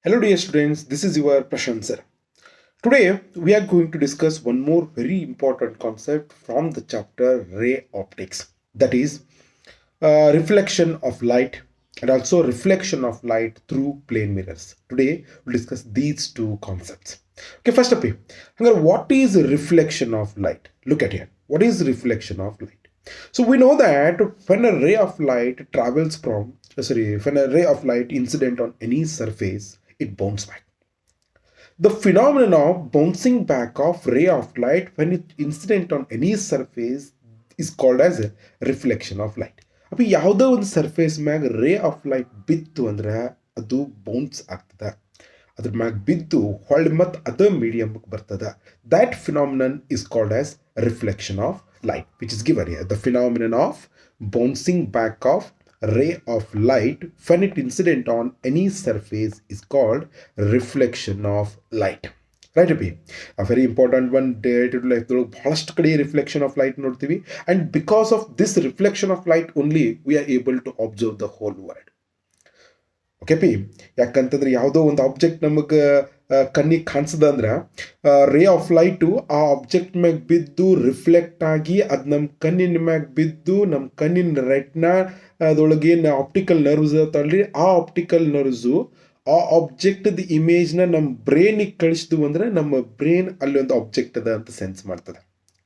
Hello dear students, this is your Prashant sir. Today we are going to discuss one more very important concept from the chapter ray optics, that is reflection of light and also reflection of light through plane mirrors. Today we'll discuss these two concepts. Okay, first up here, what is reflection of light? Look at here. What is reflection of light? So we know that when a ray of light travels from when a ray of light incident on any surface, it bounces back. The phenomenon of bouncing back of ray of light when it incident on any surface is called as a reflection of light. ಅಪ್ಪ ಯಾವುದೋ ಒಂದು surface ಮ್ಯಾಗ ray of light ಬಿತ್ತು ಅಂದ್ರೆ ಅದು bounce ಆಗ್ತದ, ಅದ್ರ ಮ್ಯಾಗ ಬಿದ್ದು ಹೊಳ್ಳಿ ಮತ್ತು ಅದ ಮೀಡಿಯಮ್ಗೆ ಬರ್ತದ. That phenomenon is called as reflection of light, which is given here. The phenomenon of bouncing back of ray of light when it incident on any surface is called reflection of light. Right up here. A very important one day to life ಬಹಳಷ್ಟು ಕಡೆ reflection of light ನೋಡ್ತೀವಿ, and because of this reflection of light only we are able to observe the whole world. Okay P, ಯಾಕಂತಂದ್ರೆ ಯಾವುದೋ ಒಂದು object ನಮಗೆ ಕಣ್ಣಿಗೆ ಕಾಣಿಸ್ದ ಅಂದ್ರೆ ray of light ಆ ಆಬ್ಜೆಕ್ಟ್ ಮ್ಯಾಗ ಬಿದ್ದು ರಿಫ್ಲೆಕ್ಟ್ ಆಗಿ ಅದು ನಮ್ಮ ಕಣ್ಣಿನ ಮ್ಯಾಗ ಬಿದ್ದು ನಮ್ಮ ಕಣ್ಣಿನ ರೆಟ್ನ ಅದರೊಳಗೆ ಆಪ್ಟಿಕಲ್ ನರ್ವ್ಸ್ ತಳ್ಳಿ ಆ ಆಪ್ಟಿಕಲ್ ನರ್ವ್ಸು ಆ ಆಬ್ಜೆಕ್ಟ್ದ ಇಮೇಜ್ನ ನಮ್ಮ ಬ್ರೈನಿಗೆ ಕಳಿಸಿದ್ವು ಅಂದ್ರೆ ನಮ್ಮ ಬ್ರೈನ್ ಅಲ್ಲಿ ಒಂದು ಆಬ್ಜೆಕ್ಟ್ ಅದ ಅಂತ ಸೆನ್ಸ್ ಮಾಡ್ತದೆ.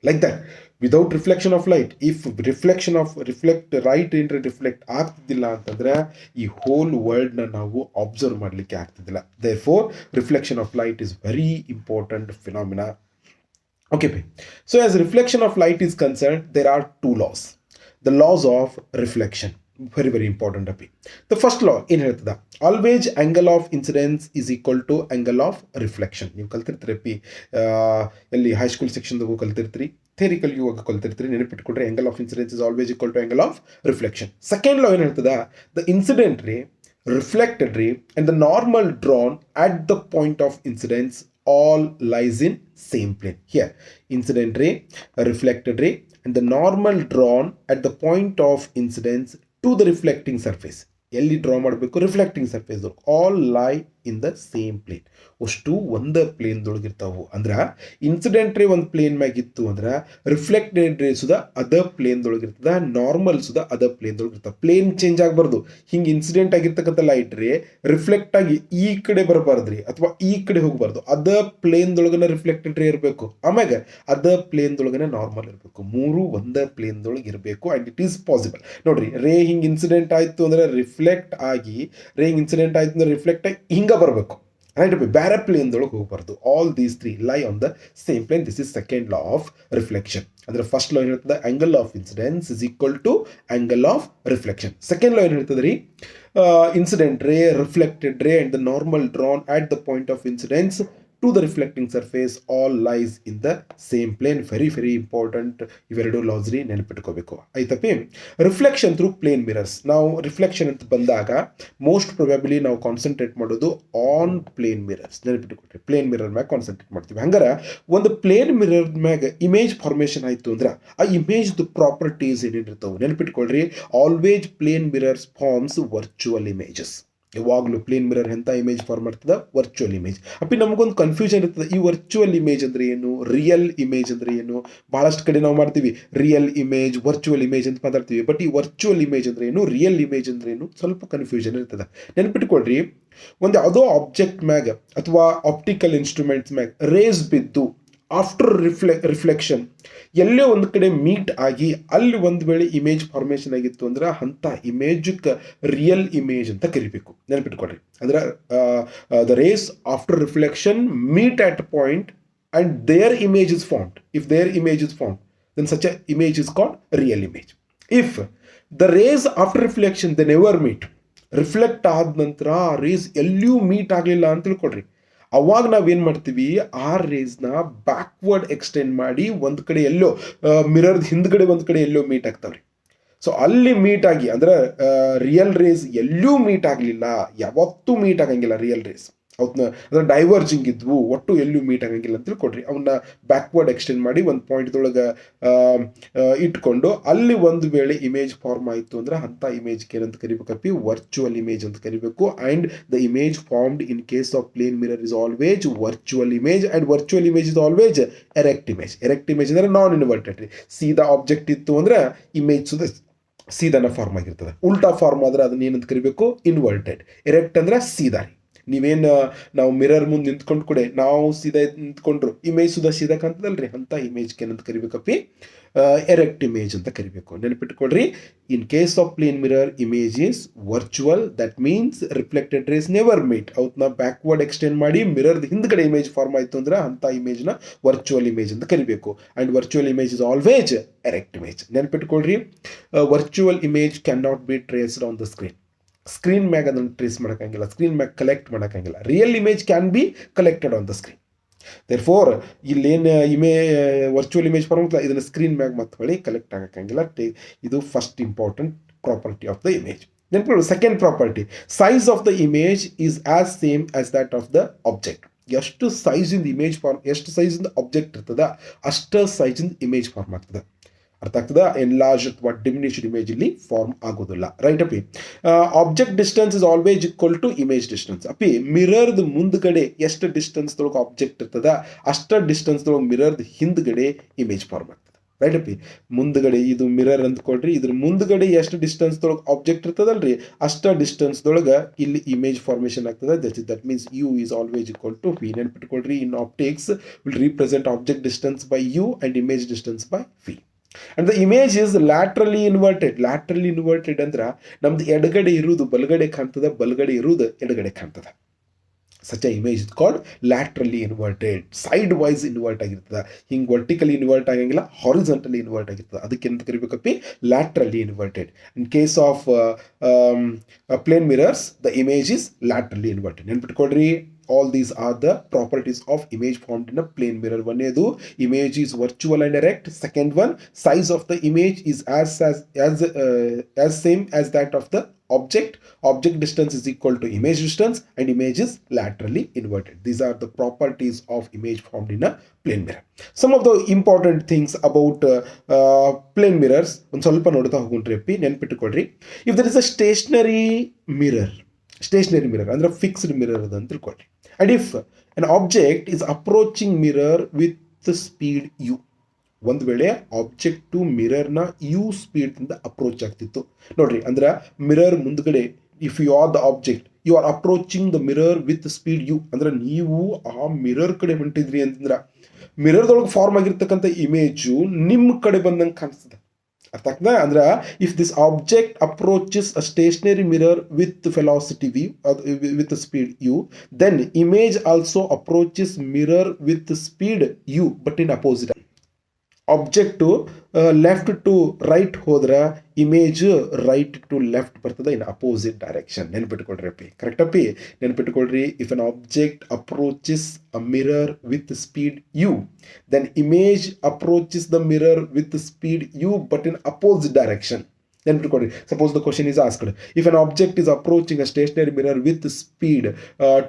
Like that, without reflection of light, if light ಏನ್ರೆ ರಿಫ್ಲೆಕ್ಟ್ ಆಗ್ತಿದ್ದಿಲ್ಲ ಅಂತಂದ್ರೆ ಈ ಹೋಲ್ ವರ್ಲ್ಡ್ನ ನಾವು ಅಬ್ಸರ್ವ್ ಮಾಡಲಿಕ್ಕೆ ಆಗ್ತಿದ್ದಿಲ್ಲ. Therefore reflection of light is very important phenomena. Okay, so as reflection of light is concerned, there are two laws. The laws of reflection, very important api. The first law ಏನು ಹೇಳ್ತದ, always angle of incidence is equal to angle of reflection. ನೀವು ಕಲ್ತಿರ್ತೀರಿ ಪಿ, ಎಲ್ಲಿ high school ಸೆಕ್ಷನ್ದಾಗೂ ಕಲ್ತಿರ್ತೀರಿ, theoretical ಇವಾಗ ಕಲ್ತಿರ್ತೀರಿ, ನೆನಪಿಟ್ಕೊಡ್ರಿ. Angle of incidence is always equal to angle of reflection. Second law ಏನು ಹೇಳ್ತದ, the incident ray, reflected ray and the normal drawn at the point of incidence all lies in same plane. Here incident ray, reflected ray and the normal drawn at the point of incidence to the reflecting surface. ಎಲ್ಲಿ draw ಮಾಡಬೇಕು, reflecting surface, all ಲೈ in the same plane. ಅಷ್ಟು ಒಂದು ಪ್ಲೇನ್ದೊಳಗಿರ್ತಾವು. ಅಂದ್ರೆ incident ರೇ ಒಂದು plane ಮ್ಯಾಗಿತ್ತು ಅಂದ್ರೆ reflected ರೇ ಸುದ ಅದ ಪ್ಲೇನ್ದೊಳಗಿರ್ತದ, ನಾರ್ಮಲ್ ಸುದ ಅದ ಪ್ಲೇನ್ದೊಳಗಿರ್ತದೆ. ಪ್ಲೇನ್ ಚೇಂಜ್ ಆಗಬಾರ್ದು. ಹಿಂಗೆ ಇನ್ಸಿಡೆಂಟ್ ಆಗಿರ್ತಕ್ಕಂಥ ಲೈಟ್ ರೇ ರಿಫ್ಲೆಕ್ಟ್ ಆಗಿ ಈ ಕಡೆ ಬರಬಾರ್ದ್ರಿ ಅಥವಾ ಈ ಕಡೆ ಹೋಗಬಾರ್ದು. ಅದ ಪ್ಲೇನ್ದೊಳಗನ ರಿಫ್ಲೆಕ್ಟೆಡ್ ರೇ ಇರಬೇಕು, ಆಮ್ಯಾಗ ಅದ ಪ್ಲೇನ್ದೊಳಗನ ನಾರ್ಮಲ್ ಇರಬೇಕು. ಮೂರು ಒಂದ ಪ್ಲೇನ್ದೊಳಗೆ ಇರಬೇಕು. And it is possible. ನೋಡ್ರಿ, ರೇ ಹಿಂಗೆ ಇನ್ಸಿಡೆಂಟ್ ಆಯಿತು ಅಂದ್ರೆ ರಿಫ್ಲೆಕ್ಟ್ ಆಗಿ, ರೇ ಹಿಂಗೆ ಇನ್ಸಿಡೆಂಟ್ ಆಯ್ತು ಅಂದ್ರೆ ರಿಫ್ಲೆಕ್ಟ್ ಆಗಿ ಹಿಂಗೆ ಬರಬೇಕು. ರೈಟ್, ಬೇರೆ ಪ್ಲೇನ್ದೊಳಗೆ ಹೋಗಬಾರ್ದು. All these three lie on the same plane. This is second law of reflection. ಅಂದ್ರೆ ಫಸ್ಟ್ ಲಾ ಏನು ಹೇಳ್ತದೆ, angle of incidence is equal to angle of reflection. Second law ಏನು ಹೇಳ್ತದೆ ರೀ, incident ray, reflected ray and the normal drawn at the point of incidence to the reflecting surface all lies in the same plane. very important. ಇವೆರಡು laws ರೀ ನೆನಪಿಟ್ಕೋಬೇಕು, ಆಯ್ತಪ್ಪಿ. Reflection through plane mirrors. ನಾವು reflection ಅಂತ ಬಂದಾಗ most probably ನಾವು concentrate ಮಾಡೋದು on plane mirrors. ನೆನಪಿಟ್ಕೊಟ್ರಿ, ಪ್ಲೇನ್ ಮಿರರ್ ಮ್ಯಾಗ ಕಾನ್ಸಂಟ್ರೇಟ್ ಮಾಡ್ತೀವಿ. ಹಂಗಾರೆ ಒಂದು ಪ್ಲೇನ್ ಮಿರರ್ ಮ್ಯಾಗ ಇಮೇಜ್ ಫಾರ್ಮೇಷನ್ ಆಯಿತು ಅಂದ್ರೆ ಆ ಇಮೇಜ್ದು ಪ್ರಾಪರ್ಟೀಸ್ ಏನೇನಿರ್ತಾವೆ ನೆನಪಿಟ್ಕೊಳ್ರಿ. Always plane mirrors forms virtual images. ಯಾವಾಗಲೂ ಪ್ಲೇನ್ ಮಿರರ್ ಎಂಥ ಇಮೇಜ್ ಫಾರ್ಮ್ ಮಾಡ್ತದೆ, ವರ್ಚುವಲ್ ಇಮೇಜ್. ಅಪ್ಪಿ ನಮಗೊಂದು ಕನ್ಫ್ಯೂಷನ್ ಇರ್ತದೆ, ಈ ವರ್ಚುವಲ್ ಇಮೇಜ್ ಅಂದರೆ ಏನು, ರಿಯಲ್ ಇಮೇಜ್ ಅಂದರೆ ಏನು. ಭಾಳಷ್ಟು ಕಡೆ ನಾವು ಮಾಡ್ತೀವಿ ರಿಯಲ್ ಇಮೇಜ್, ವರ್ಚುವಲ್ ಇಮೇಜ್ ಅಂತ ಮಾತಾಡ್ತೀವಿ. ಬಟ್ ಈ ವರ್ಚುವಲ್ ಇಮೇಜ್ ಅಂದರೆ ಏನು, ರಿಯಲ್ ಇಮೇಜ್ ಅಂದರೆ ಏನು, ಸ್ವಲ್ಪ ಕನ್ಫ್ಯೂಷನ್ ಇರ್ತದೆ. ನೆನ್ಪಿಟ್ಕೊಳ್ರಿ, ಒಂದು ಯಾವುದೋ ಆಬ್ಜೆಕ್ಟ್ ಮ್ಯಾಗ ಅಥವಾ ಆಪ್ಟಿಕಲ್ ಇನ್ಸ್ಟ್ರೂಮೆಂಟ್ಸ್ ಮ್ಯಾಗ ರೇಸ್ ಬಿದ್ದು ಆಫ್ಟರ್ ರಿಫ್ಲೆಕ್ಷನ್ ಎಲ್ಲೇ ಒಂದು ಕಡೆ ಮೀಟ್ ಆಗಿ ಅಲ್ಲಿ ಒಂದು ವೇಳೆ ಇಮೇಜ್ ಫಾರ್ಮೇಷನ್ ಆಗಿತ್ತು ಅಂದ್ರೆ ಅಂಥ ಇಮೇಜಕ್ಕೆ ರಿಯಲ್ ಇಮೇಜ್ ಅಂತ ಕರಿಬೇಕು. ನೆನಪಿಟ್ಕೊಳ್ರಿ, ಅಂದ್ರೆ the rays after reflection meet at point and their image is found. If their image is found then such a image is called real image. If the rays after reflection they never meet, reflect ಆದ ನಂತರ ಆ race ಎಲ್ಲಿಯೂ meet ಆಗಲಿಲ್ಲ ಅಂತ ತಿಳ್ಕೊಳ್ರಿ, ಅವಾಗ ನಾವೇನು ಮಾಡ್ತೀವಿ, ಆ ರೇಸ್ನ ಬ್ಯಾಕ್ವರ್ಡ್ ಎಕ್ಸ್ಟೆಂಡ್ ಮಾಡಿ ಒಂದು ಕಡೆ ಎಲ್ಲೋ ಮಿರರ್ದ ಹಿಂದ್ಗಡೆ ಒಂದು ಕಡೆ ಎಲ್ಲೋ ಮೀಟ್ ಆಗ್ತಾವ್ರಿ. ಸೊ ಅಲ್ಲಿ ಮೀಟ್ ಆಗಿ, ಅಂದ್ರೆ ರಿಯಲ್ ರೇಸ್ ಎಲ್ಲೂ ಮೀಟ್ ಆಗಲಿಲ್ಲ, ಯಾವತ್ತೂ ಮೀಟ್ ಆಗಂಗಿಲ್ಲ ರಿಯಲ್ ರೇಸ್. ಅವನ್ನ ಅಂದರೆ ಡೈವರ್ಜಿಂಗ್ ಇದ್ವು, ಒಟ್ಟು ಎಲ್ಲೂ ಮೀಟ್ ಆಗಂಗಿಲ್ಲ ಅಂತ ತಿಳ್ಕೊಡ್ರಿ. ಅವನ್ನ ಬ್ಯಾಕ್ವರ್ಡ್ ಎಕ್ಸ್ಟೆಂಡ್ ಮಾಡಿ ಒಂದು ಪಾಯಿಂಟ್ದೊಳಗೆ ಇಟ್ಕೊಂಡು ಅಲ್ಲಿ ಒಂದು ವೇಳೆ ಇಮೇಜ್ ಫಾರ್ಮ್ ಆಯಿತು ಅಂದ್ರೆ ಅಂಥ ಇಮೇಜ್ಗೆ ಏನಂತ ಕರಿಬೇಕಪ್ಪಿ, ವರ್ಚುವಲ್ ಇಮೇಜ್ ಅಂತ ಕರಿಬೇಕು. And the image formed in case of plane mirror is always virtual image, and virtual image is always erect image. Erect image ಅಂದರೆ ನಾನ್ ಇನ್ವರ್ಟೆಡ್ ರೀ. ಸೀದಾ ಆಬ್ಜೆಕ್ಟ್ ಇತ್ತು ಅಂದ್ರೆ ಇಮೇಜ್ ಸೀದಾನ ಫಾರ್ಮ್ ಆಗಿರ್ತದೆ. ಉಲ್ಟಾ ಫಾರ್ಮ್ ಆದ್ರೆ ಅದನ್ನ ಏನಂತ ಕರಿಬೇಕು, ಇನ್ವರ್ಟೆಡ್. ಎರೆಕ್ಟ್ ಅಂದ್ರೆ ಸೀದಾ ರೀ. ನೀವೇನು ನಾವು ಮಿರರ್ ಮುಂದೆ ನಿಂತ್ಕೊಂಡು ಕೂಡ ನಾವು ಸೀದಾ ನಿಂತ್ಕೊಂಡ್ರು ಇಮೇಜ್ ಸೀದಾ ಕಾಣ್ತದಲ್ರಿ, ಅಂತ ಇಮೇಜ್ಗೆ ಏನಂತ ಕರಿಬೇಕಪ್ಪಿ, ಎರೆಕ್ಟ್ ಇಮೇಜ್ ಅಂತ ಕರಿಬೇಕು. ನೆನಪಿಟ್ಕೊಳ್ರಿ, in case of plane mirror image is virtual, that means reflected rays never meet. ಅವನ್ನ ಬ್ಯಾಕ್ವರ್ಡ್ ಎಕ್ಸ್ಟೆಂಡ್ ಮಾಡಿ ಮಿರರ್ದ ಹಿಂದ್ಗಡೆ ಇಮೇಜ್ ಫಾರ್ಮ್ ಆಯಿತು ಅಂದ್ರೆ ಅಂತ ಇಮೇಜ್ನ ವರ್ಚುವಲ್ ಇಮೇಜ್ ಅಂತ ಕರಿಬೇಕು. And virtual image is always erect image. ನೆನಪಿಟ್ಕೊಳ್ರಿ, virtual image can not be traced on the screen ಮ್ಯಾಗ ಅದನ್ನು ಟ್ರೇಸ್ ಮಾಡೋಕ್ಕಾಗಿಲ್ಲ, ಸ್ಕ್ರೀನ್ ಮ್ಯಾಗ ಕಲೆಕ್ಟ್ ಮಾಡೋಕ್ಕಾಗಿಲ್ಲ. Real image can be collected on the screen. Therefore ಇಲ್ಲೇನು ವರ್ಚುವಲ್ ಇಮೇಜ್ ಫಾರ್ಮ್ ಇದನ್ನು screen ಮ್ಯಾಗ ಮತ್ತೆ ಹೊಳಿ ಕಲೆಕ್ಟ್ ಆಗೋಕ್ಕಾಗಿಲ್ಲ. ಇದು first important property of the image. ನೆನಪು second property, size of the image is as same as that of the object. ಎಷ್ಟು ಸೈಜಿಂದ image form, ಎಷ್ಟು ಸೈಜಿಂದ ಆಬ್ಜೆಕ್ಟ್ ಇರ್ತದ ಅಷ್ಟು ಸೈಜಿಂದ ಇಮೇಜ್ ಫಾರ್ಮ್ ಆಗ್ತದೆ. ಅರ್ಥ ಆಗ್ತದ? ಎನ್ಲಾರ್ಜ್ ಅಥವಾ ಡಿಮಿನಿಷ್ಡ್ ಇಮೇಜ್ ಇಲ್ಲಿ ಫಾರ್ಮ್ ಆಗೋದಿಲ್ಲ. ರೈಟ್ ಅಪ್ಪಿ? Object distance is always equal to image distance. ಅಪ್ಪಿ ಮಿರರ್ದ ಮುಂದ್ಗಡೆ ಎಷ್ಟು ಡಿಸ್ಟೆನ್ಸ್ದೊಳಗೆ ಆಬ್ಜೆಕ್ಟ್ ಇರ್ತದ ಅಷ್ಟು ಡಿಸ್ಟೆನ್ಸ್ದೊಳಗೆ ಮಿರರ್ದ ಹಿಂದ್ಗಡೆ ಇಮೇಜ್ ಫಾರ್ಮ್ ಆಗ್ತದೆ. ರೈಟ್ ಅಪ್ಪಿ? ಮುಂದ್ಗಡೆ ಇದು ಮಿರರ್ ಅಂದ್ಕೊಳ್ರಿ, ಇದ್ರ ಮುಂದ್ಗಡೆ ಎಷ್ಟು ಡಿಸ್ಟೆನ್ಸ್ದೊಳಗೆ ಆಬ್ಜೆಕ್ಟ್ ಇರ್ತದಲ್ರಿ ಅಷ್ಟು ಡಿಸ್ಟೆನ್ಸ್ದೊಳಗೆ ಇಲ್ಲಿ ಇಮೇಜ್ ಫಾರ್ಮೇಷನ್ ಆಗ್ತದೆ. That means u is always equal to v. ನೆನ್ಪಿಟ್ಕೊಳ್ರಿ, in optics will represent object distance by u and image distance by v. And the image is laterally inverted. Laterally inverted ಅಂದ್ರೆ ನಮ್ದು ಎಡಗಡೆ ಇರುವುದು ಬಲಗಡೆ ಕಾಣ್ತದ, ಬಲಗಡೆ ಇರುವುದು ಎಡಗಡೆ ಕಾಣ್ತದ. such a image is called laterally inverted. Side wise invert ಆಗಿರ್ತದೆ. ಹಿಂಗೆ ವರ್ಟಿಕಲಿ ಇನ್ವರ್ಟ್ ಆಗಂಗಿಲ್ಲ, ಹಾರಿಜಾಂಟಲಿ ಇನ್ವರ್ಟ್ ಆಗಿರ್ತದೆ. ಅದಕ್ಕೆ ಎಂತ ಕರಿಬೇಕಪ್ಪಿ, laterally inverted. In case of plane mirrors, the image is laterally inverted. ನೆನ್ಪಿಟ್ಕೊಳ್ರಿ, all these are the properties of image formed in a plane mirror. One is image is virtual and erect. Second one, size of the image is as same as that of the object. Object distance is equal to image distance and image is laterally inverted. These are the properties of image formed in a plane mirror. Some of the important things about plane mirrors ಒಂದು ಸ್ವಲ್ಪ ನೋಡ್ತಾ ಹೋಗ್ರಿ. ನೆನ್ಪಿಟ್ಟುಕೊಳ್ರಿ, if there is a stationary mirror ಅಂದ್ರೆ fixed mirror ಅಂತ ತಿಳ್ಕೊಳ್ರಿ. And if an object is approaching mirror with the speed u, ಒಂದು ವೇಳೆ object to ಮಿರರ್ನ u ಸ್ಪೀಡ್ದಿಂದ ಅಪ್ರೋಚ್ ಆಗ್ತಿತ್ತು ನೋಡ್ರಿ, ಅಂದ್ರೆ ಮಿರರ್ ಮುಂದ್ಗಡೆ if you are the object, you are approaching the mirror with speed u, ಅಂದ್ರೆ ನೀವು ಆ ಮಿರರ್ ಕಡೆ ಹೊಂಟಿದ್ರಿ ಅಂತಂದ್ರೆ ಮಿರರ್ದೊಳಗೆ ಫಾರ್ಮ್ ಆಗಿರ್ತಕ್ಕಂಥ ಇಮೇಜು ನಿಮ್ಮ ಕಡೆ ಬಂದಂಗೆ ಕಾಣಿಸ್ತದೆ. ಅರ್ಥ ಆಗ್ತದೆ? ಅಂದ್ರೆ if this object approaches a stationary mirror with velocity v with speed u, then image also approaches mirror with speed u but in opposite. Object left to right ಹೋದ್ರೆ ಇಮೇಜ್ ರೈಟ್ ಟು ಲೆಫ್ಟ್ ಬರ್ತದೆ in opposite direction. ನೆನ್ಪಿಟ್ಕೊಳ್ರಿ ಅಪ್ಪಿ, correct ಅಪ್ಪಿ? ನೆನ್ಪಿಟ್ಕೊಳ್ರಿ, if an object approaches a mirror with speed u, then image approaches the mirror with speed u but in opposite direction. ನೆನ್ಪಿಟ್ಕೊಳ್ರಿ, suppose the question is asked, if an object is approaching a stationary mirror with speed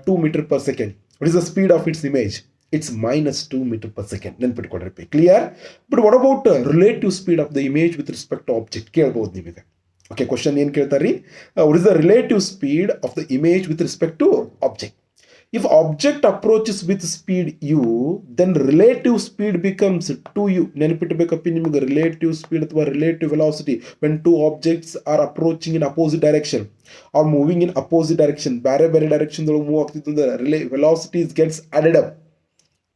2 meters per second, what is the speed of its image? It's minus 2 meters per second. ನೆನ್ಪಿಟ್ಕೊಳ್ರಿ, clear? But what about relative speed of the image with respect to object ಕೇಳ್ಬೋದು ನಿಮಗೆ. Okay, question ಏನು ಕೇಳ್ತಾರೆ ರೀ, what is the relative speed of the image with respect to object? If object approaches with speed u, then relative speed becomes 2u. ನೆನಪಿಟ್ಟಬೇಕಪ್ಪಿ ನಿಮಗೆ, relative speed ಅಥವಾ relative velocity when two objects are approaching in opposite direction or moving in opposite direction, ಬೇರೆ ಬೇರೆ ಡೈರೆಕ್ಷನ್ದೊಳಗೆ move ಆಗ್ತಿತ್ತು ಅಂದ್ರೆ velocities gets added up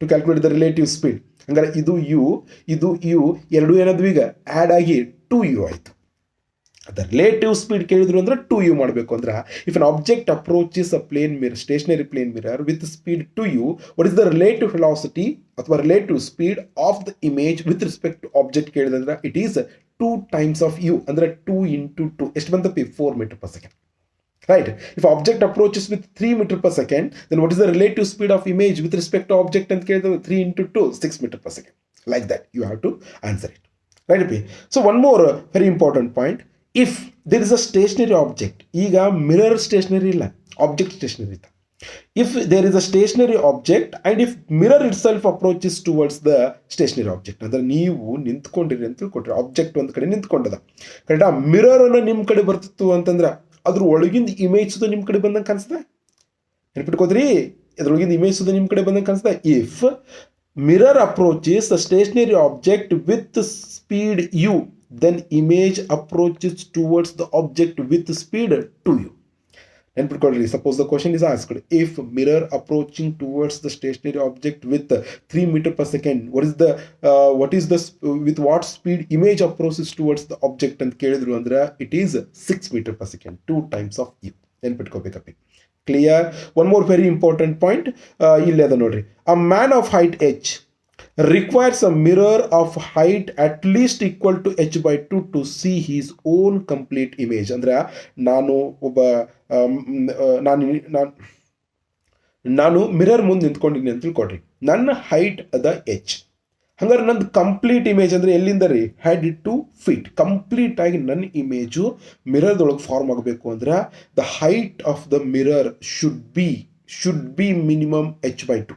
to calculate the relative speed. ಹಂಗಾರೆ ಇದು you, ಇದು you, ಎರಡು ಏನಾದ್ವು ಈಗ ಆ್ಯಡ್ ಆಗಿ 2u ಆಯಿತು. ದ ರಿಲೇಟಿವ್ ಸ್ಪೀಡ್ ಕೇಳಿದ್ರು ಅಂದ್ರೆ 2u ಮಾಡಬೇಕು. ಅಂದ್ರೆ if an object approaches a plane mirror, stationary plane mirror with speed 2u, what is the relative velocity ಅಥವಾ relative speed of the image with respect to object ಕೇಳಿದ್ರೆ it is 2 times of u, ಅಂದ್ರೆ 2 into 2 ಎಷ್ಟು ಬಂತಪ್ಪಿ? 4 meters per second. Right? If object approaches with 3 meters per second, then what is the relative speed of image with respect to object? And 3 into 2, 6 meters per second. Like that, you have to answer it. Right? So one more very important point. If there is a stationary object, ಈಗ mirror stationery ಇಲ್ಲ, object stationery ಇತ್ತು. if there is a stationary object and if mirror itself approaches towards the stationary object. ಅಂದ್ರೆ ನೀವು ನಿಂತ್ಕೊಂಡಿರಿ ಅಂತ ತಿಳ್ಕೊಟ್ರಿ, object ಒಂದು ಕಡೆ ನಿಂತ್ಕೊಂಡದ ಕರೆಕ್ಟಾ, mirror ಅನ್ನ ನಿಮ್ಮ ಕಡೆ ಬರ್ತಿತ್ತು ಅಂತಂದ್ರೆ ಅದ್ರ ಒಳಗಿಂದ ಇಮೇಜ್ ಸುದ ನಿಮ್ಮ ಕಡೆ ಬಂದಂಗೆ ಕಾಣಿಸ್ತದೆ. ನೆನ್ಪಿಟ್ಕೋದ್ರಿ, ಅದ್ರೊಳಗಿಂದ ಇಮೇಜ್ ಸುದ ನಿಮ್ಮ ಕಡೆ ಬಂದಂಗೆ ಕಾಣಿಸ್ತದೆ. If mirror approaches the stationary object with speed u, then image approaches towards the object with speed 2u. And suppose the question is asked, if mirror approaching towards the stationary object with 3 meter per second, what is the with what speed image approaches towards the object and kelidru andre it is 6 meter per second, 2 times of u. ನೆನ್ಪಿಟ್ಕೋಬೇಕಪ್ಪಿ. Clear. One more very important point ಇಲ್ಲಿ ಅದ ನೋಡ್ರಿ. A man of height h requires a mirror of height at least equal to h/2 to see his own complete image. ಅಂದ್ರೆ ನಾನು mirror ಮುಂದೆ ನಿಂತ್ಕೊಂಡಿದ್ದೀನಿ ಅಂತ ತಿಳ್ಕೊಡ್ರಿ. ನನ್ನ height ಅದ h, ಹಂಗಾರೆ ನಂದು ಕಂಪ್ಲೀಟ್ ಇಮೇಜ್ ಅಂದ್ರೆ ಎಲ್ಲಿಂದ ರೀ, ಹೆಡ್ ಟು ಫೀಟ್ ಕಂಪ್ಲೀಟ್ ಆಗಿ ನನ್ನ ಇಮೇಜು ಮಿರರ್ದೊಳಗೆ ಫಾರ್ಮ್ ಆಗಬೇಕು ಅಂದ್ರೆ the height of the mirror should be minimum h/2.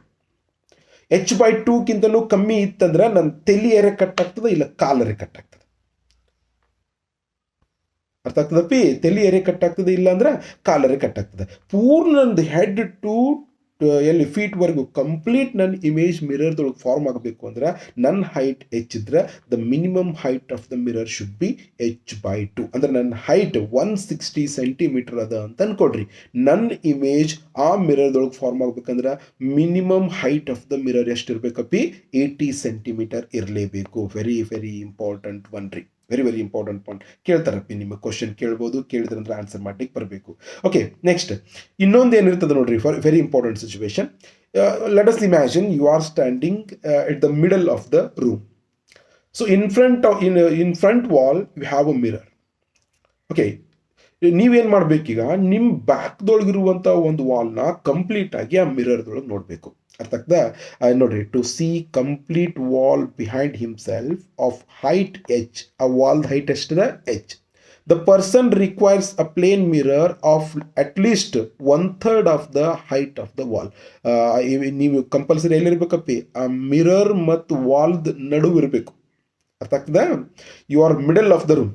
h/2ಗಿಂತಲೂ ಕಮ್ಮಿ ಇತ್ತಂದ್ರೆ ನನ್ನ ತಲೆಯರೆ ಕಟ್ ಆಗ್ತದೆ, ಇಲ್ಲ ಕಾಲರೆ ಕಟ್ ಆಗ್ತದೆ. ಅರ್ಥ ಆಗ್ತದಪ್ಪಿ? ತಲೆಯರೆ ಕಟ್ ಆಗ್ತದೆ, ಇಲ್ಲ ಅಂದ್ರೆ ಕಾಲರೆ ಕಟ್ ಆಗ್ತದೆ. ಪೂರ್ಣ ನಂದು ಹೆಡ್ ಟು ಎಲ್ಲಿ ಫೀಟ್ವರೆಗೂ ಕಂಪ್ಲೀಟ್ ನನ್ನ ಇಮೇಜ್ ಮಿರರ್ದೊಳಗೆ ಫಾರ್ಮ್ ಆಗಬೇಕು ಅಂದ್ರೆ ನನ್ನ ಹೈಟ್ h ಇದ್ರೆ the minimum height of the mirror should B h/2. ಅಂದ್ರೆ ನನ್ನ ಹೈಟ್ 160 ಸೆಂಟಿಮೀಟರ್ ಅದ ಅಂತ ಅನ್ಕೊಡ್ರಿ. ನನ್ನ ಇಮೇಜ್ ಆ ಮಿರರ್ದೊಳಗೆ ಫಾರ್ಮ್ ಆಗ್ಬೇಕಂದ್ರೆ minimum height of the mirror ಎಷ್ಟಿರ್ಬೇಕಪ್ಪಿ? 80 ಸೆಂಟಿಮೀಟರ್ ಇರಲೇಬೇಕು. ವೆರಿ ವೆರಿ ಇಂಪಾರ್ಟೆಂಟ್ ಒನ್ ರೀ, ವೆರಿ ವೆರಿ ಇಂಪಾರ್ಟೆಂಟ್ ಪಾಯಿಂಟ್. ಕೇಳ್ತಾರಪ್ಪಿ, ನಿಮ್ಮ ಕ್ವಶನ್ ಕೇಳ್ಬೋದು, ಕೇಳಿದ್ರಂದ್ರೆ ಆನ್ಸರ್ ಮಾಡ್ಲಿಕ್ಕೆ ಬರಬೇಕು. ಓಕೆ, ನೆಕ್ಸ್ಟ್ ಇನ್ನೊಂದು ಏನಿರ್ತದೆ ನೋಡ್ರಿ, for very important situation. Let us imagine you are standing at the middle of the room. So in front wall you have a mirror. Okay, ನೀವೇನು ಮಾಡ್ಬೇಕೀಗ, ನಿಮ್ಮ ಬ್ಯಾಕ್ದೊಳಗಿರುವಂಥ ಒಂದು ವಾಲ್ನ ಕಂಪ್ಲೀಟ್ ಆಗಿ ಆ ಮಿರರ್ದೊಳಗೆ ನೋಡಬೇಕು. ಅರ್ಥ ಆಗ್ತದ? ನೋಡ್ರಿ, to see complete wall behind himself of height h, ಆ ವಾಲ್ದ ಹೈಟ್ ಎಷ್ಟದ h. The person requires a plane mirror of at least 1/3 of the height of the wall. ನೀವು ಕಂಪಲ್ಸರಿ ಎಲ್ಲಿರ್ಬೇಕಪ್ಪಿ? ಆ ಮಿರರ್ ಮತ್ತು ವಾಲ್ದ ನಡುವೆ ಇರಬೇಕು. ಅರ್ಥ ಆಗ್ತದ? You are middle of the room.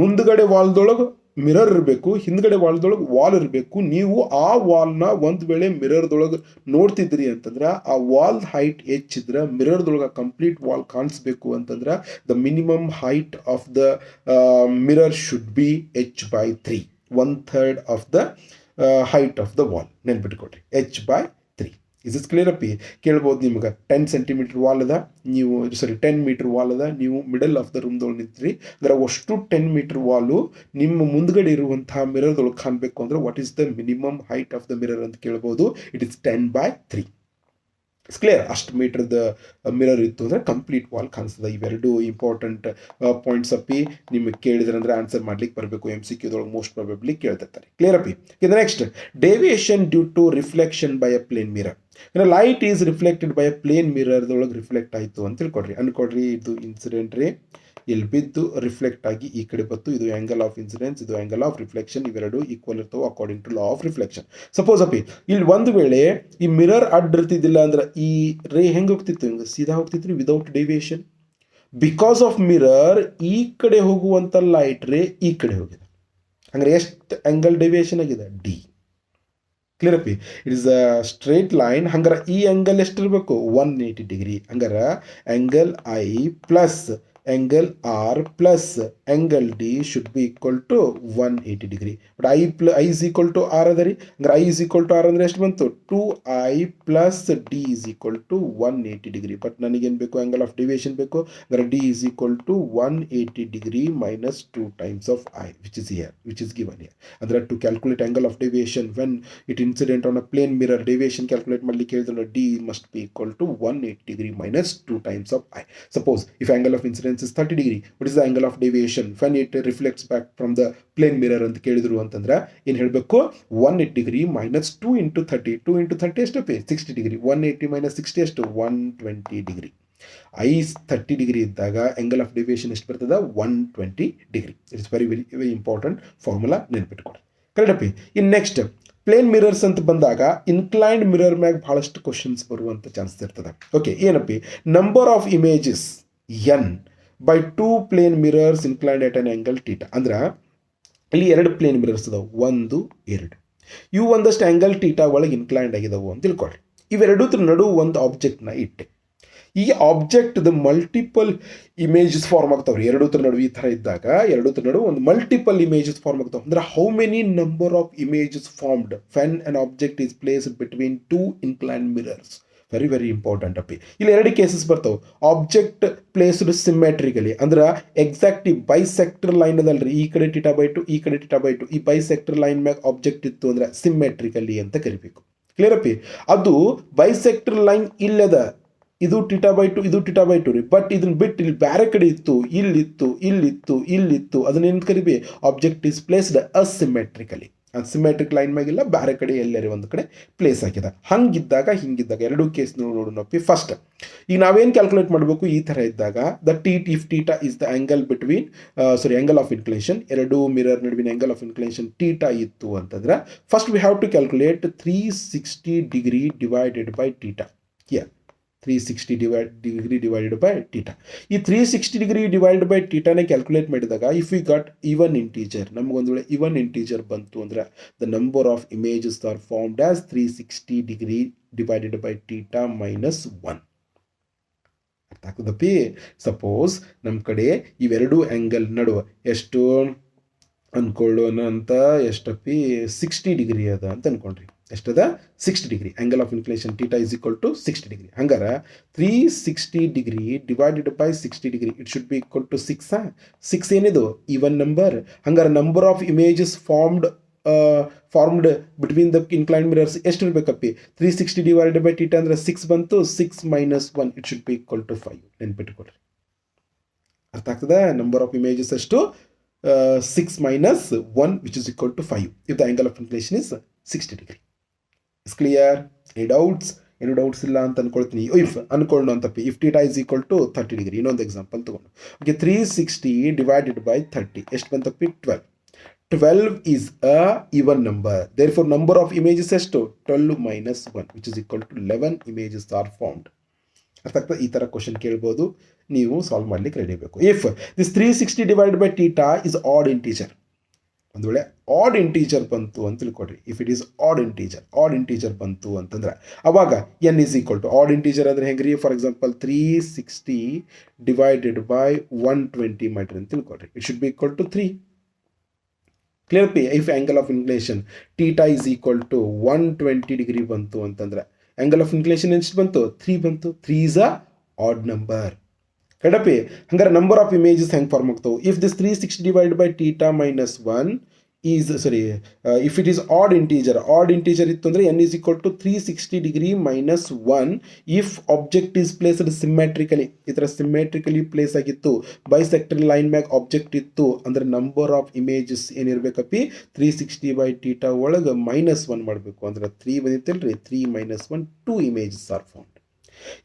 ಮುಂದ್ಗಡೆ ವಾಲ್ದೊಳಗೆ ಮಿರರ್ ಇರಬೇಕು, ಹಿಂದ್ಗಡೆ ವಾಲ್ದೊಳಗೆ ವಾಲ್ ಇರಬೇಕು. ನೀವು ಆ ವಾಲ್ನ ಒಂದು ವೇಳೆ ಮಿರರ್ದೊಳಗೆ ನೋಡ್ತಿದ್ರಿ ಅಂತಂದ್ರೆ ಆ ವಾಲ್ ಹೈಟ್ h ಇದ್ರೆ ಮಿರರ್ದೊಳಗೆ ಕಂಪ್ಲೀಟ್ ವಾಲ್ ಕಾಣಿಸ್ಬೇಕು ಅಂತಂದ್ರೆ the minimum height of the mirror should be h/3, 1/3 of the height of the wall. ನೆನ್ಪಿಟ್ಕೊಡ್ರಿ, h/3. ಇಸ್ ಇಸ್ ಕ್ಲಿಯರ್ ಅಪ್ಪಿ? ಕೇಳ್ಬೋದು ನಿಮ್ಗೆ. 10 ಸೆಂಟಿಮೀಟರ್ ವಾಲ್ ಅದ, ನೀವು 10 ಮೀಟರ್ ವಾಲ್ ಅದ, ನೀವು ಮಿಡಲ್ ಆಫ್ ದ ರೂಮ್ದೊಳಗೆ ನಿಂತ್ರಿ ಅಂದ್ರೆ ಅಷ್ಟು 10 ಮೀಟರ್ ವಾಲು ನಿಮ್ಮ ಮುಂದ್ಗಡೆ ಇರುವಂತಹ ಮಿರರ್ದೊಳಗೆ ಕಾಣಬೇಕು ಅಂದ್ರೆ what is the minimum height of the mirror ಅಂತ ಕೇಳ್ಬೋದು. It is 10/3. It's clear? ಅಷ್ಟು ಮೀಟರ್ದ ಮಿರರ್ ಇತ್ತು ಅಂದರೆ ಕಂಪ್ಲೀಟ್ ವಾಲ್ ಕಾಣಿಸ್ತದೆ. ಇವೆರಡು ಇಂಪಾರ್ಟೆಂಟ್ ಪಾಯಿಂಟ್ಸ್ ಅಪ್ಪಿ. ನಿಮಗೆ ಕೇಳಿದ್ರೆ ಅಂದರೆ ಆನ್ಸರ್ ಮಾಡ್ಲಿಕ್ಕೆ ಬರಬೇಕು. MCQದೊಳಗೆ ಮೋಸ್ಟ್ ಪ್ರಾಬಬ್ಲಿ ಕೇಳ್ತಿರ್ತಾರೆ. ಕ್ಲಿಯರ್ ಅಪ್ಪಿ? Next, deviation due to reflection by a plane mirror. Light is reflected by a plane ಮಿರರ್ದೊಳಗೆ ರಿಫ್ಲೆಕ್ಟ್ ಆಯಿತು ಅಂತ ಅನ್ಕೊಡ್ರಿ. ಇದು ಇನ್ಸಿಡೆಂಟ್ ರೇ ಇಲ್ಲಿ ಬಿದ್ದು ರಿಫ್ಲೆಕ್ಟ್ ಆಗಿ ಈ ಕಡೆ ಬತ್ತು. ಇದು ಆಂಗಲ್ ಆಫ್ ಇನ್ಸಿಡೆನ್ಸ್, ಇದು ಆಂಗಲ್ ಆಫ್ ರಿಫ್ಲೆಕ್ಷನ್. ಇವೆರಡು ಈಕ್ವಲ್ ಇರ್ತವೆ according to law of reflection. Suppose ಅಪ್ಪಿ ಇಲ್ಲಿ ಒಂದು ವೇಳೆ ಈ ಮಿರರ್ ಅಡ್ಡ ಇರ್ತಿದ್ದಿಲ್ಲ ಅಂದ್ರೆ ಈ ರೇ ಹೆಂಗೆ ಹೋಗ್ತಿತ್ತು? ಹಿಂಗೆ ಸೀದಾ ಹೋಗ್ತಿತ್ತು without deviation. Because of mirror ಈ ಕಡೆ ಹೋಗುವಂಥ ಲೈಟ್ ರೇ ಈ ಕಡೆ ಹೋಗಿದೆ. ಹಂಗಾರೆ ಎಷ್ಟು ಆಂಗಲ್ ಡೆವಿಯೇಷನ್ ಆಗಿದೆ? D. ಕ್ಲಿಯರ್ ಅಪ್ಪಿ? It is a straight line. ಹಂಗಾರೆ ಈ ಆಂಗಲ್ ಎಷ್ಟಿರಬೇಕು? 180 ಡಿಗ್ರಿ. ಹಂಗಾರೆ angle I plus angle R plus angle D should be equal to 180 degree. But I is equal to R adari. I is equal to R andre ಎಷ್ಟು ಬಂತು? 2I plus D is equal to 180 degree. But ನನಗೇನು ಬೇಕು? angle of deviation ಬೇಕು. ಅಂದರೆ D is equal to 180 degree minus 2 times of I, which is here, which is given here. ಅಂದರೆ to calculate angle of deviation when it incident on a plane mirror, deviation calculate ಮಾಡಲಿಕ್ಕೆ ಹೇಳಿದ್ರೆ D must be equal to 180 degree minus 2 times of I. Suppose if angle of incidence is 30 degree, what is the angle of deviation when it reflects back from the plane mirror ಅಂತ ಕೇಳಿದ್ರು ಅಂತಂದ್ರೆ ಏನು ಹೇಳಬೇಕು? 180 degree minus 2 into 30. 2 into 30 ಎಷ್ಟು? 60 degree. 180 minus 60 ಎಷ್ಟು? 120 degree. I 30 degree ಇದ್ದಾಗ angle of deviation ಎಷ್ಟು ಬರ್ತದೆ? 120 degree. It is very very very important formula ನೆನಪಿಟ್ಕೊಳ್ಳಿ. ಕರೆಕ್ಟ್ ಅಪ್ಪಿ? ಇನ್ ನೆಕ್ಸ್ಟ್ ಪ್ಲೇನ್ ಮಿರರ್ಸ್ ಅಂತ ಬಂದಾಗ ಇನ್ಕ್ಲೈನ್ಡ್ ಮಿರರ್ ಮ್ಯಾಗ ಬಹಳಷ್ಟು ಕ್ವಶನ್ಸ್ ಬರುವಂಥ ಚಾನ್ಸಸ್ ಇರ್ತದೆ. ಓಕೆ, ಏನಪ್ಪಿ number of images n by two plane mirrors inclined at an angle theta. ಅಂದ್ರೆ ಇಲ್ಲಿ ಎರಡು ಪ್ಲೇನ್ ಮಿರರ್ಸ್ ಇದಾವೆ, 1 2. ಇವು ಒಂದಷ್ಟು ಆ್ಯಂಗಲ್ ಟೀಟಾ ಒಳಗೆ ಇನ್ಕ್ಲೈನ್ಡ್ ಆಗಿದಾವೆ ಅಂತ ತಿಳ್ಕೊಳ್ಳಿ. ಇವೆರಡೂದ್ರ ನಡುವೆ ಒಂದು ಆಬ್ಜೆಕ್ಟ್ನ ಇಟ್ಟೆ. ಈ ಆಬ್ಜೆಕ್ಟ್ದ ಮಲ್ಟಿಪಲ್ ಇಮೇಜಸ್ ಫಾರ್ಮ್ ಆಗ್ತಾವ್ರಿ. ಎರಡೂತ್ರ ನಡುವೆ ಈ ಥರ ಇದ್ದಾಗ ಎರಡೂತ್ರ ನಡುವೆ ಒಂದು ಮಲ್ಟಿಪಲ್ ಇಮೇಜಸ್ ಫಾರ್ಮ್ ಆಗ್ತಾವೆ. ಅಂದ್ರೆ how many number of images formed when an object is placed between two inclined mirrors. Very very important ಅಪ್ಪಿ. ಇಲ್ಲಿ ಎರಡು ಕೇಸಸ್ ಬರ್ತಾವೆ. ಆಬ್ಜೆಕ್ಟ್ ಪ್ಲೇಸ್ಡ್ ಸಿಮ್ಮೆಟ್ರಿಕಲಿ, ಅಂದ್ರೆ ಎಕ್ಸಾಕ್ಟ್ಲಿ ಬೈಸೆಕ್ಟರ್ ಲೈನ್ ಅದಲ್ರಿ, ಈ ಕಡೆ ಟೀಟಾ ಬೈ ಟು ಈ ಕಡೆ ಟೀಟಾ ಬೈ ಟು, ಈ ಬೈಸೆಕ್ಟರ್ ಲೈನ್ ಮ್ಯಾಗ ಆಬ್ಜೆಕ್ಟ್ ಇತ್ತು ಅಂದ್ರೆ ಸಿಮ್ಮೆಟ್ರಿಕಲಿ ಅಂತ ಕರಿಬೇಕು. ಕ್ಲಿಯರ್ ಅಪ್ಪಿ? ಅದು ಬೈಸೆಕ್ಟರ್ ಲೈನ್ ಇಲ್ಲದ, ಇದು ಟೀಟಾ ಬೈ ಟು ಇದು ಟೀಟಾ ಬೈ ಟು ರೀ, ಬಟ್ ಇದನ್ನ ಬಿಟ್ಟು ಇಲ್ಲಿ ಬೇರೆ ಕಡೆ ಇತ್ತು, ಇಲ್ಲಿತ್ತು ಇಲ್ಲಿತ್ತು ಇಲ್ಲಿತ್ತು, ಅದನ್ನೇನು ಕರಿಬಿ? Object is placed asymmetrically. Symmetric line ಮ್ಯಾಗಿಲ್ಲ, ಬೇರೆ ಕಡೆ ಎಲ್ಲರೂ ಒಂದು ಕಡೆ ಪ್ಲೇಸ್ ಹಾಕಿದ. ಹಂಗಿದ್ದಾಗ ಹಿಂಗಿದ್ದಾಗ ಎರಡೂ ಕೇಸ್ ನೋಡೋಣಪ್ಪಿ. ಫಸ್ಟ್ ಈಗ ನಾವೇನು ಕ್ಯಾಲ್ಕುಲೇಟ್ ಮಾಡಬೇಕು? ಈ ಥರ ಇದ್ದಾಗ if theta is the angle between angle of inclination, ಎರಡು ಮಿರರ್ ನಡುವಿನ ಆ್ಯಂಗಲ್ ಆಫ್ ಇನ್ಕ್ಲಿನೇಷನ್ ಟೀಟಾ ಇತ್ತು ಅಂತಂದ್ರೆ first we have to calculate 360 degree divided by theta. 360 degree divided by theta. ಈ 360 ಡಿಗ್ರಿ ಡಿವೈಡೆಡ್ ಬೈ ಟೀಟಾನೇ ಕ್ಯಾಲ್ಕುಲೇಟ್ ಮಾಡಿದಾಗ if we got even integer, ನಮಗೊಂದು ವೇಳೆ even integer ಬಂತು ಅಂದ್ರೆ the number of images are formed as 360 degree divided by theta minus 1. ಅರ್ಥ ಆಗ್ತದಪ್ಪಿ? Suppose ನಮ್ಮ ಕಡೆ ಇವೆರಡು ಆ್ಯಂಗಲ್ ನಡುವೆ ಎಷ್ಟು ಅನ್ಕೊಳ್ಳೋಣ ಅಂತ, ಎಷ್ಟಪ್ಪಿ 60 ಡಿಗ್ರಿ ಅದ ಅಂತ ಅನ್ಕೊಂಡ್ರಿ. ಎಷ್ಟದ? 60 degree. Angle of inclination theta is equal to 60 degree. ಹಂಗಾರೆ 360 degree divided by 60 degree it should be equal to 6. 6 ಏನಿದು? Even number. ಹಂಗಾರೆ number of images formed between the inclined mirrors ಎಷ್ಟು ಇರಬೇಕಪ್ಪಿ? 360 ಡಿವೈಡೆಡ್ ಬೈ ಟೀಟಾ ಅಂದರೆ 6 ಬಂತು. 6 minus 1 it should be equal to 5. ನೆನ್ಪಿಟ್ಕೊಳ್ರಿ. ಅರ್ಥ ಆಗ್ತದೆ? ನಂಬರ್ ಆಫ್ ಇಮೇಜಸ್ ಎಷ್ಟು? 6 minus 1 which is equal to 5 if the angle of inclination is 60 degree. Is clear? Any doubts? ಏನು doubts ಇಲ್ಲ ಅಂತ ಅನ್ಕೊಳ್ತೀನಿ. ಇಫ್ ಅನ್ಕೊಂಡು ಅಂತಪ್ಪಿ if theta is equal to 30 degree. ಇನ್ನೊಂದು ಎಕ್ಸಾಂಪಲ್ ತಗೊಂಡು ಓಕೆ, 360 ಡಿವೈಡೆಡ್ ಬೈ 30 ಎಷ್ಟು ಬಂತಪ್ಪಿ? 12. 12 is a even number. Therefore number of images ಎಷ್ಟು? 12 minus 1 which is equal to 11 images are formed. ಅರ್ಥ ಆಗ್ತದೆ? ಈ ಥರ ಕ್ವಶನ್ ಕೇಳ್ಬೋದು, ನೀವು ಸಾಲ್ವ್ ಮಾಡ್ಲಿಕ್ಕೆ ರೆಡಿ ಬೇಕು. If this 360 divide by theta is odd integer, ಒಂದು ವೇಳೆ ಆಡ್ ಇಂಟೀಜರ್ ಬಂತು ಅಂತ ತಿಳ್ಕೊಡ್ರಿ. If it is odd integer ಬಂತು ಅಂತಂದ್ರೆ ಅವಾಗ n is equal to odd integer ಅಂದರೆ ಹೆಂಗ್ರಿ? ಫಾರ್ ಎಕ್ಸಾಂಪಲ್ 360 ಡಿವೈಡೆಡ್ ಬೈ 120 ಮಾಡ್ರಿ ಅಂತ ತಿಳ್ಕೊಡ್ರಿ. It should be equal to 3. Clear ಪಿ? If angle of inclination theta is equal to 120 degree ಬಂತು ಅಂತಂದ್ರೆ ಆ್ಯಂಗಲ್ ಆಫ್ ಇನ್ಕ್ಲಿನೇಷನ್ ಎಷ್ಟು ಬಂತು? 3 ಬಂತು. 3 ಈಸ್ ಅ ಆಡ್ ನಂಬರ್. ಕಡಪಿ? ಹಂಗಾರೆ ನಂಬರ್ ಆಫ್ ಇಮೇಜಸ್ ಹೆಂಗೆ ಫಾರ್ಮ್ ಆಗ್ತಾವೆ? If this 360 divide by theta minus 1 is if it is odd integer ಇತ್ತು ಅಂದರೆ n is equal to 360 degree minus 1 if object is placed symmetrically. ಈ ಥರ symmetrically place ಆಗಿತ್ತು, bisector line ಮ್ಯಾಗ object ಇತ್ತು ಅಂದ್ರೆ ನಂಬರ್ ಆಫ್ ಇಮೇಜಸ್ ಏನಿರ್ಬೇಕಪ್ಪಿ? 360 by theta ಒಳಗೆ -1 ಮಾಡಬೇಕು. ಅಂದ್ರೆ 3 ಬಂದಿತ್ತಲ್ರಿ, 3 minus 1 2 images are formed.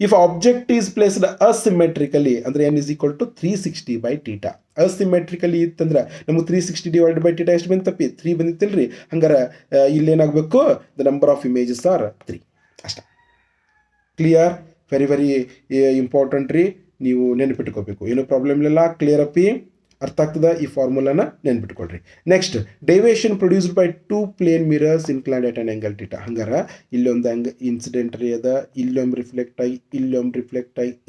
If object is placed asymmetrically ಅಂದ್ರೆ n is equal to 360 by theta. Asymmetrically ಇತ್ತಂದ್ರೆ ನಮಗೆ 360 ಡಿವೈಡ್ ಬೈ ಟೀಟಾ ಎಷ್ಟು ಬಂತಪ್ಪಿ? 3 ಬಂದಿತ್ತಲ್ರಿ. ಹಂಗಾರೆ ಇಲ್ಲೇನಾಗಬೇಕು? The number of images are 3 ಅಷ್ಟೇ. ಕ್ಲಿಯರ್? ವೆರಿ ವೆರಿ ಇಂಪಾರ್ಟೆಂಟ್ ರೀ, ನೀವು ನೆನಪಿಟ್ಕೋಬೇಕು. ಏನೂ ಪ್ರಾಬ್ಲಮ್ ಇಲ್ಲ. ಕ್ಲಿಯರ್ ಅಪ್ಪಿ? ಅರ್ಥ ಆಗ್ತದ? ಈ ಫಾರ್ಮುಲಾನ ನೆನ್ಪಿಟ್ಕೊಳ್ರಿ. Next, deviation produced by 2 plane mirrors inclined at an angle theta. ಹಂಗಾರೆ ಇಲ್ಲೊಂದು ಇನ್ಸಿಡೆಂಟ್ ರೀ ಅದ, ಇಲ್ಲೊಮ್ಮೆ ರಿಫ್ಲೆಕ್ಟ್ ಆಗಿ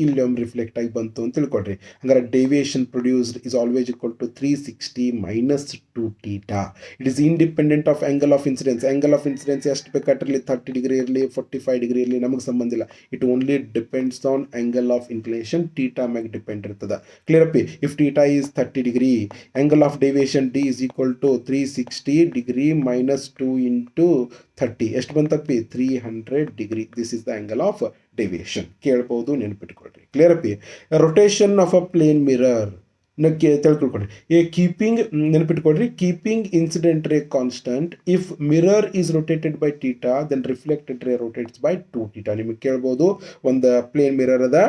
ಇಲ್ಲೊಮ್ಮೆ ರಿಫ್ಲೆಕ್ಟ್ ಆಗಿ ಬಂತು ಅಂತ ತಿಳ್ಕೊಳ್ರಿ. ಹಂಗಾರೆ deviation produced is always equal to 360 minus 2 theta. It is independent of angle of incidence. Angle of incidence ಎಷ್ಟು ಬೇಕಾಗಿರಲಿ, 30 ಡಿಗ್ರಿ ಇರಲಿ, 45 ಡಿಗ್ರಿ ಇರಲಿ, ನಮಗೆ ಸಂಬಂಧ ಇಲ್ಲ. It only depends on angle of inclination. Theta ಮ್ಯಾಗ ಡಿಪೆಂಡ್ ಇರ್ತದೆ. ಕ್ಲಿಯರ್ ಅಪ್ಪಿ? If theta is 30 degree, angle of deviation D is equal to 360 degree minus 2 into 30. ಎಷ್ಟು ಬಂತಪ್ಪಿ? 300 degree. This is the angle of deviation. ಕೇಳ್ಬೋದು, ನೆನಪಿಟ್ಕೊಳ್ರಿ. Clear ಅಪ್ಪಿ? Rotation of a plane mirror ತಿಳ್ಕೊಳ್ರಿ. Keeping ನೆನಪಿಟ್ಕೊಳ್ರಿ, keeping incident ray constant if mirror is rotated by theta then reflected ray rotates by 2 theta. ನಿಮಗೆ ಕೇಳ್ಬೋದು, ಒಂದು ಪ್ಲೇನ್ ಮಿರರ್ ಅದ,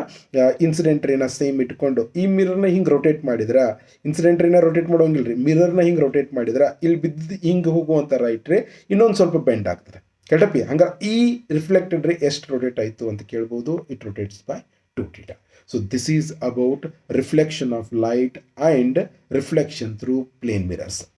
incident ರೇನ ಸೇಮ್ ಇಟ್ಕೊಂಡು ಈ ಮಿರರ್ನ ಹಿಂಗೆ ರೊಟೇಟ್ ಮಾಡಿದ್ರ, ಇನ್ಸಿಡೆಂಟ್ ರೇನ ರೊಟೇಟ್ ಮಾಡೋಂಗಿಲ್ರಿ, ಮಿರರ್ನ ಹಿಂಗೆ ರೊಟೇಟ್ ಮಾಡಿದ್ರ ಇಲ್ಲಿ ಬಿದ್ದು ಹಿಂಗೆ ಹೋಗುವಂಥ ರೈಟ್ ರೇ ಇನ್ನೊಂದು ಸ್ವಲ್ಪ ಬೆಂಡ್ ಆಗ್ತದೆ. ಕರೆಕ್ಟಪ್ಪಿ? ಹಂಗಾರೆ ಈ ರಿಫ್ಲೆಕ್ಟೆಡ್ ರೇ ಎಷ್ಟು ರೊಟೇಟ್ ಆಯಿತು ಅಂತ ಕೇಳ್ಬೋದು. It rotates by 2 theta. So this is about reflection of light and reflection through plane mirrors.